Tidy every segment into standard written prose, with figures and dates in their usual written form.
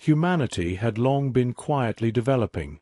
Humanity had long been quietly developing,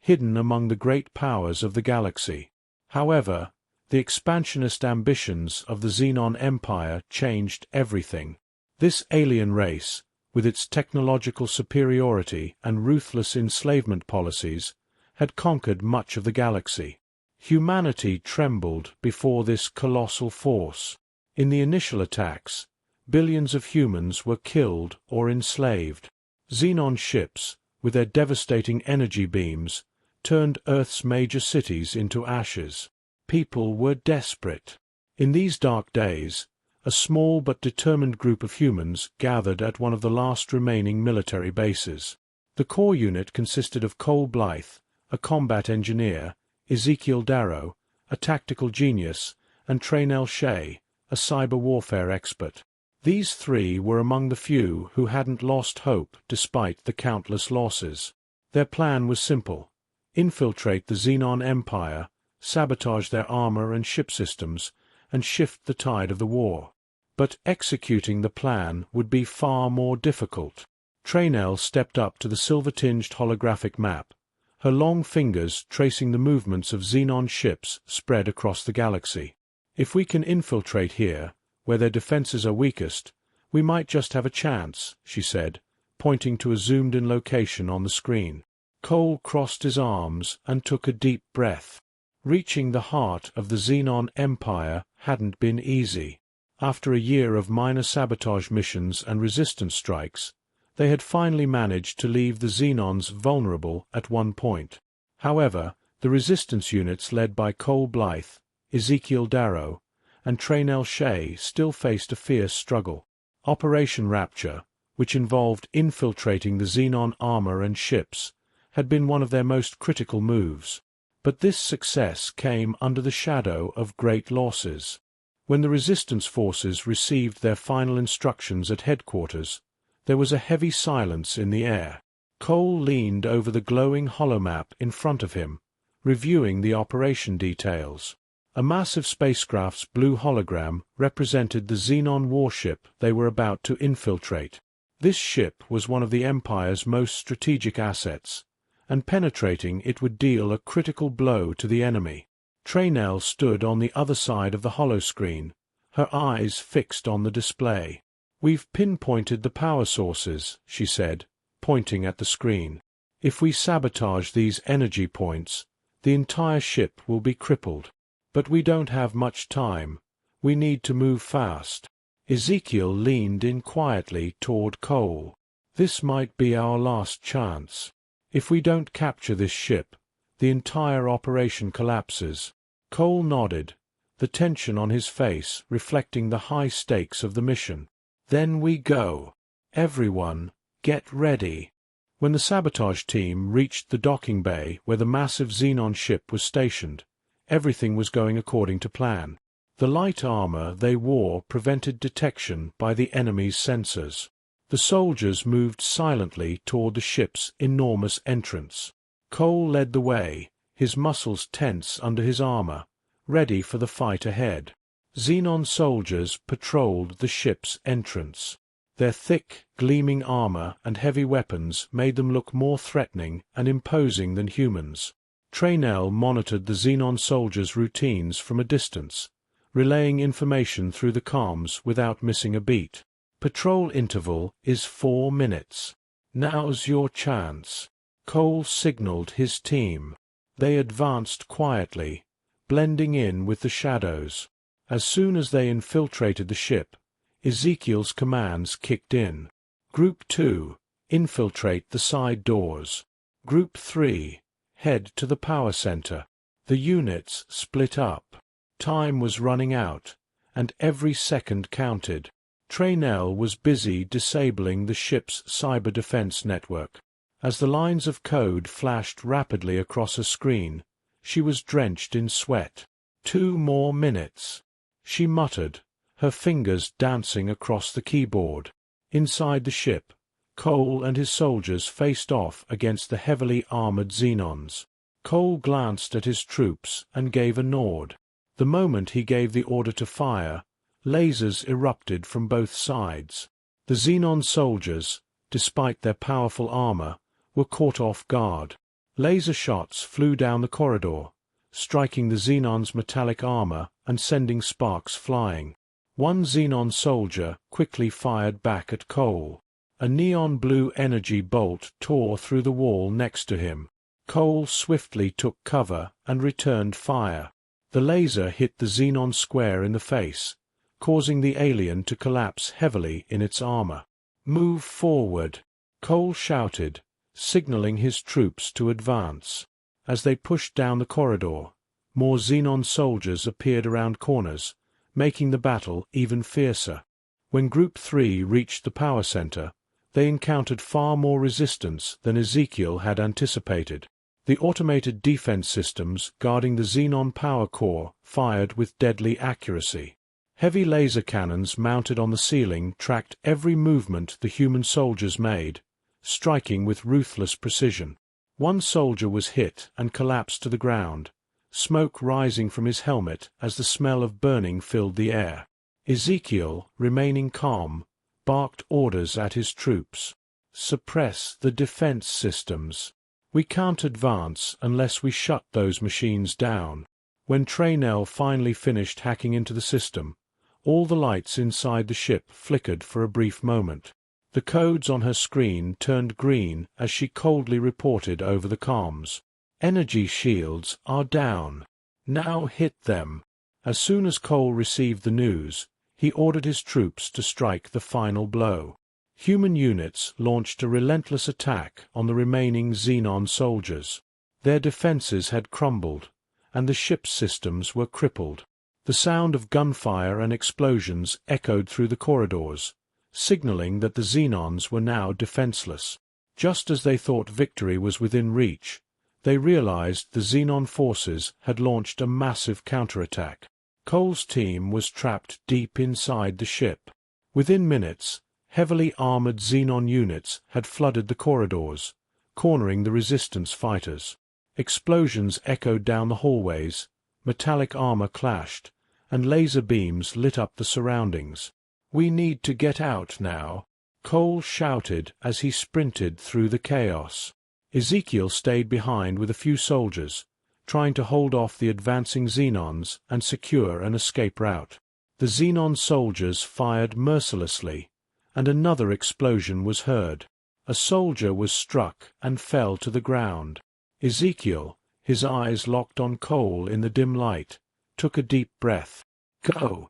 hidden among the great powers of the galaxy. However, the expansionist ambitions of the Xenon Empire changed everything. This alien race, with its technological superiority and ruthless enslavement policies, had conquered much of the galaxy. Humanity trembled before this colossal force. In the initial attacks, billions of humans were killed or enslaved. Xenon ships, with their devastating energy beams, turned Earth's major cities into ashes. People were desperate. In these dark days, a small but determined group of humans gathered at one of the last remaining military bases. The core unit consisted of Cole Blythe, a combat engineer, Ezekiel Darrow, a tactical genius, and Traynell Shea, a cyber warfare expert. These three were among the few who hadn't lost hope despite the countless losses. Their plan was simple: infiltrate the Xenon Empire, sabotage their armor and ship systems, and shift the tide of the war. But executing the plan would be far more difficult. Traynell stepped up to the silver-tinged holographic map, her long fingers tracing the movements of Xenon ships spread across the galaxy. If we can infiltrate here, where their defenses are weakest, we might just have a chance, she said, pointing to a zoomed-in location on the screen. Cole crossed his arms and took a deep breath. Reaching the heart of the Xenon Empire hadn't been easy. After a year of minor sabotage missions and resistance strikes, they had finally managed to leave the Xenons vulnerable at one point. However, the resistance units led by Cole Blythe, Ezekiel Darrow, and Traynell Shea still faced a fierce struggle. Operation Rapture, which involved infiltrating the Xenon armor and ships, had been one of their most critical moves. But this success came under the shadow of great losses. When the resistance forces received their final instructions at headquarters, there was a heavy silence in the air. Cole leaned over the glowing holomap in front of him, reviewing the operation details. A massive spacecraft's blue hologram represented the Xenon warship they were about to infiltrate. This ship was one of the Empire's most strategic assets, and penetrating it would deal a critical blow to the enemy. Traynell stood on the other side of the holoscreen, her eyes fixed on the display. "We've pinpointed the power sources," she said, pointing at the screen. "If we sabotage these energy points, the entire ship will be crippled. But we don't have much time. We need to move fast." Ezekiel leaned in quietly toward Cole. "This might be our last chance. If we don't capture this ship, the entire operation collapses." Cole nodded, the tension on his face reflecting the high stakes of the mission. "Then we go. Everyone, get ready." When the sabotage team reached the docking bay where the massive Xenon ship was stationed, everything was going according to plan. The light armor they wore prevented detection by the enemy's sensors. The soldiers moved silently toward the ship's enormous entrance. Cole led the way, his muscles tense under his armor, ready for the fight ahead. Xenon soldiers patrolled the ship's entrance. Their thick, gleaming armor and heavy weapons made them look more threatening and imposing than humans. Traynell monitored the Xenon soldiers' routines from a distance, relaying information through the comms without missing a beat. "Patrol interval is 4 minutes. Now's your chance." Cole signaled his team. They advanced quietly, blending in with the shadows. As soon as they infiltrated the ship, Ezekiel's commands kicked in. "Group 2, infiltrate the side doors. Group 3, head to the power center." The units split up. Time was running out, and every second counted. Traynell was busy disabling the ship's cyber defense network. As the lines of code flashed rapidly across a screen, she was drenched in sweat. 2 more minutes, she muttered, her fingers dancing across the keyboard. Inside the ship, Cole and his soldiers faced off against the heavily armored Xenons. Cole glanced at his troops and gave a nod. The moment he gave the order to fire, lasers erupted from both sides. The Xenon soldiers, despite their powerful armor, were caught off guard. Laser shots flew down the corridor, striking the Xenon's metallic armor and sending sparks flying. One Xenon soldier quickly fired back at Cole. A neon-blue energy bolt tore through the wall next to him. Cole swiftly took cover and returned fire. The laser hit the Xenon square in the face, causing the alien to collapse heavily in its armor. "Move forward," Cole shouted, signaling his troops to advance. As they pushed down the corridor, more Xenon soldiers appeared around corners, making the battle even fiercer. When Group 3 reached the power center, they encountered far more resistance than Ezekiel had anticipated. The automated defense systems guarding the Xenon power core fired with deadly accuracy. Heavy laser cannons mounted on the ceiling tracked every movement the human soldiers made, striking with ruthless precision. One soldier was hit and collapsed to the ground, smoke rising from his helmet as the smell of burning filled the air. Ezekiel, remaining calm, barked orders at his troops. "Suppress the defense systems. We can't advance unless we shut those machines down." When Traynell finally finished hacking into the system, all the lights inside the ship flickered for a brief moment. The codes on her screen turned green as she coldly reported over the comms. "Energy shields are down. Now hit them." As soon as Cole received the news, he ordered his troops to strike the final blow. Human units launched a relentless attack on the remaining Xenon soldiers. Their defenses had crumbled, and the ship's systems were crippled. The sound of gunfire and explosions echoed through the corridors, signaling that the Xenons were now defenseless. Just as they thought victory was within reach, they realized the Xenon forces had launched a massive counterattack. Cole's team was trapped deep inside the ship. Within minutes, heavily armored Xenon units had flooded the corridors, cornering the resistance fighters. Explosions echoed down the hallways, metallic armor clashed, and laser beams lit up the surroundings. "We need to get out now," Cole shouted as he sprinted through the chaos. Ezekiel stayed behind with a few soldiers, trying to hold off the advancing Xenons and secure an escape route. The Xenon soldiers fired mercilessly, and another explosion was heard. A soldier was struck and fell to the ground. Ezekiel, his eyes locked on Cole in the dim light, took a deep breath. "Go!"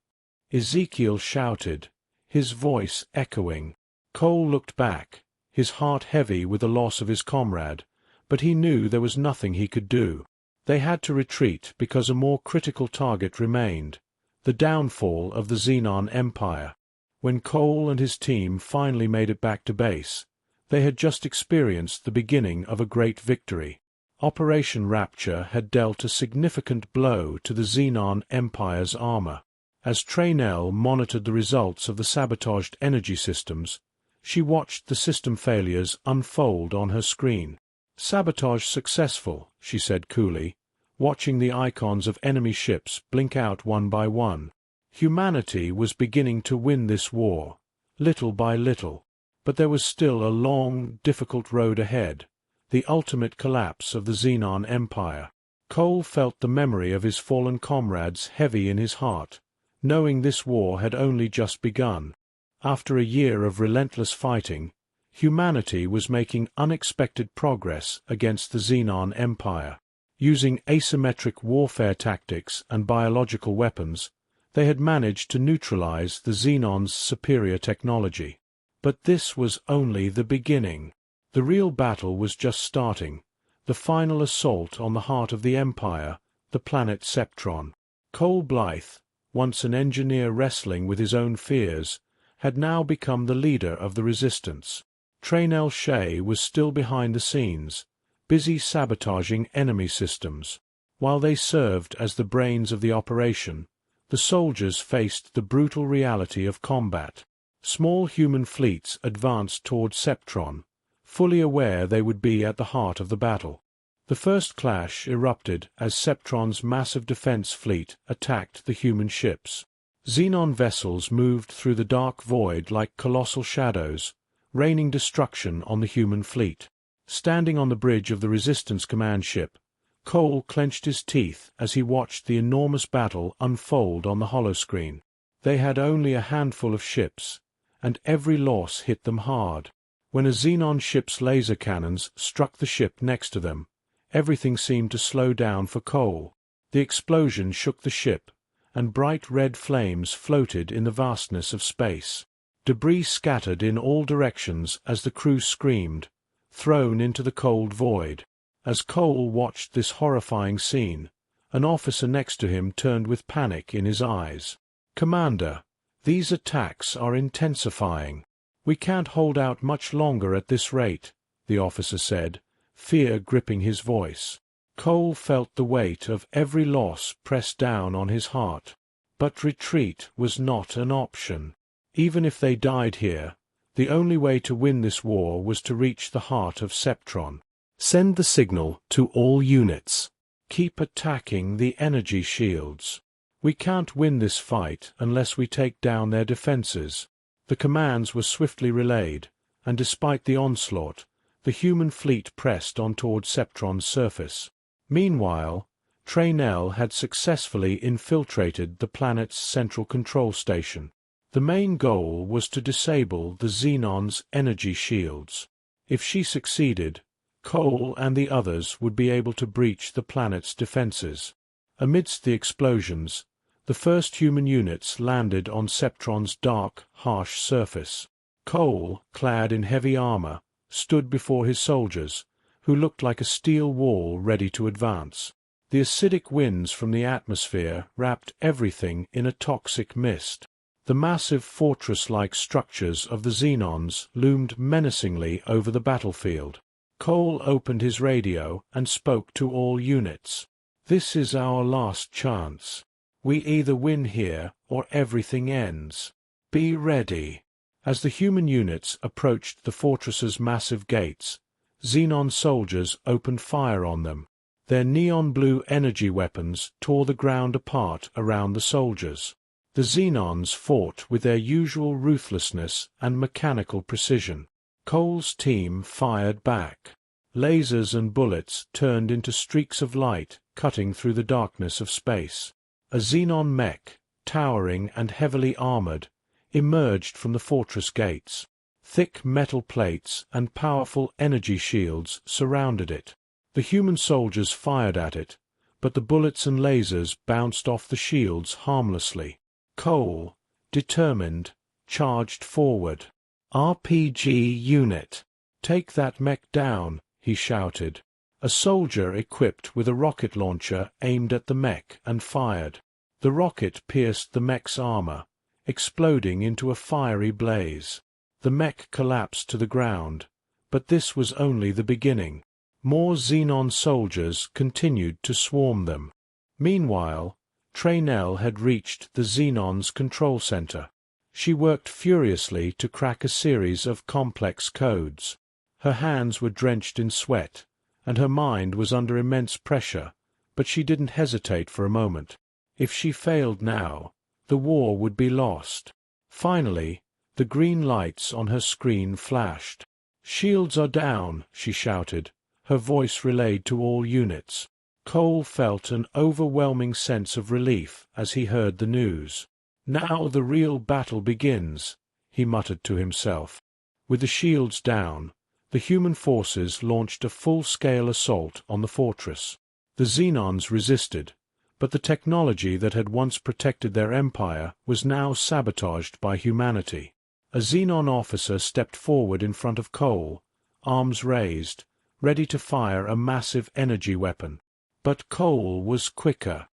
Ezekiel shouted, his voice echoing. Cole looked back, his heart heavy with the loss of his comrade, but he knew there was nothing he could do. They had to retreat because a more critical target remained, the downfall of the Xenon Empire. When Cole and his team finally made it back to base, they had just experienced the beginning of a great victory. Operation Rapture had dealt a significant blow to the Xenon Empire's armor. As Traynell monitored the results of the sabotaged energy systems, she watched the system failures unfold on her screen. "Sabotage successful," she said coolly, watching the icons of enemy ships blink out one by one. Humanity was beginning to win this war, little by little, but there was still a long, difficult road ahead, the ultimate collapse of the Xenon Empire. Cole felt the memory of his fallen comrades heavy in his heart, knowing this war had only just begun. After a year of relentless fighting, humanity was making unexpected progress against the Xenon Empire. Using asymmetric warfare tactics and biological weapons, they had managed to neutralize the Xenon's superior technology. But this was only the beginning. The real battle was just starting, the final assault on the heart of the Empire, the planet Septron. Cole Blythe, once an engineer wrestling with his own fears, had now become the leader of the resistance. Traynell Shea was still behind the scenes, busy sabotaging enemy systems. While they served as the brains of the operation, the soldiers faced the brutal reality of combat. Small human fleets advanced toward Septron, fully aware they would be at the heart of the battle. The first clash erupted as Septron's massive defense fleet attacked the human ships. Xenon vessels moved through the dark void like colossal shadows, raining destruction on the human fleet. Standing on the bridge of the Resistance command ship, Cole clenched his teeth as he watched the enormous battle unfold on the holoscreen. They had only a handful of ships, and every loss hit them hard. When a Xenon ship's laser cannons struck the ship next to them, everything seemed to slow down for Cole. The explosion shook the ship, and bright red flames floated in the vastness of space. Debris scattered in all directions as the crew screamed, thrown into the cold void. As Cole watched this horrifying scene, an officer next to him turned with panic in his eyes. "Commander, these attacks are intensifying. We can't hold out much longer at this rate," the officer said, fear gripping his voice. Cole felt the weight of every loss press down on his heart. But retreat was not an option. Even if they died here, the only way to win this war was to reach the heart of Septron. "Send the signal to all units. Keep attacking the energy shields. We can't win this fight unless we take down their defenses." The commands were swiftly relayed, and despite the onslaught, the human fleet pressed on toward Septron's surface. Meanwhile, Traynell had successfully infiltrated the planet's central control station. The main goal was to disable the Xenon's energy shields. If she succeeded, Cole and the others would be able to breach the planet's defenses. Amidst the explosions, the first human units landed on Septron's dark, harsh surface. Cole, clad in heavy armor, stood before his soldiers, who looked like a steel wall ready to advance. The acidic winds from the atmosphere wrapped everything in a toxic mist. The massive fortress-like structures of the Xenons loomed menacingly over the battlefield. Cole opened his radio and spoke to all units. "This is our last chance. We either win here or everything ends. Be ready." As the human units approached the fortress's massive gates, Xenon soldiers opened fire on them. Their neon-blue energy weapons tore the ground apart around the soldiers. The Xenons fought with their usual ruthlessness and mechanical precision. Cole's team fired back. Lasers and bullets turned into streaks of light cutting through the darkness of space. A Xenon mech, towering and heavily armored, emerged from the fortress gates. Thick metal plates and powerful energy shields surrounded it. The human soldiers fired at it, but the bullets and lasers bounced off the shields harmlessly. Cole, determined, charged forward. "RPG unit, take that mech down," he shouted. A soldier equipped with a rocket launcher aimed at the mech and fired. The rocket pierced the mech's armor, exploding into a fiery blaze. The mech collapsed to the ground, but this was only the beginning. More Xenon soldiers continued to swarm them. Meanwhile, Traynell had reached the Xenon's control center. She worked furiously to crack a series of complex codes. Her hands were drenched in sweat, and her mind was under immense pressure, but she didn't hesitate for a moment. If she failed now, the war would be lost. Finally, the green lights on her screen flashed. "Shields are down," she shouted, her voice relayed to all units. Cole felt an overwhelming sense of relief as he heard the news. "Now the real battle begins," he muttered to himself. With the shields down, the human forces launched a full-scale assault on the fortress. The Xenons resisted, but the technology that had once protected their empire was now sabotaged by humanity. A Xenon officer stepped forward in front of Cole, arms raised, ready to fire a massive energy weapon. But Cole was quicker.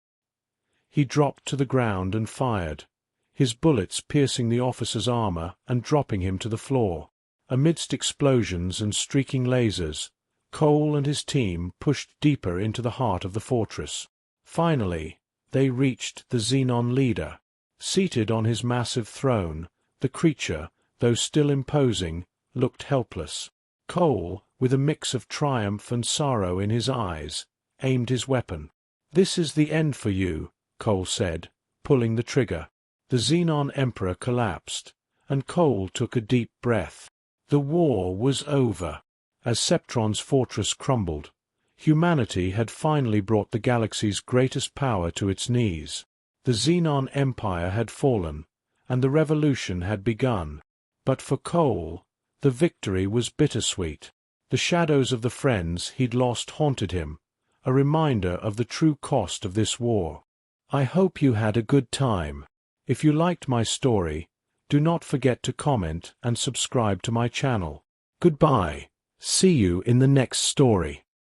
He dropped to the ground and fired, his bullets piercing the officer's armor and dropping him to the floor. Amidst explosions and streaking lasers, Cole and his team pushed deeper into the heart of the fortress. Finally, they reached the Xenon leader. Seated on his massive throne, the creature, though still imposing, looked helpless. Cole, with a mix of triumph and sorrow in his eyes, aimed his weapon. "This is the end for you," Cole said, pulling the trigger. The Xenon Emperor collapsed, and Cole took a deep breath. The war was over. As Septron's fortress crumbled, humanity had finally brought the galaxy's greatest power to its knees. The Xenon Empire had fallen, and the revolution had begun. But for Cole, the victory was bittersweet. The shadows of the friends he'd lost haunted him, a reminder of the true cost of this war. I hope you had a good time. If you liked my story, do not forget to comment and subscribe to my channel. Goodbye. See you in the next story.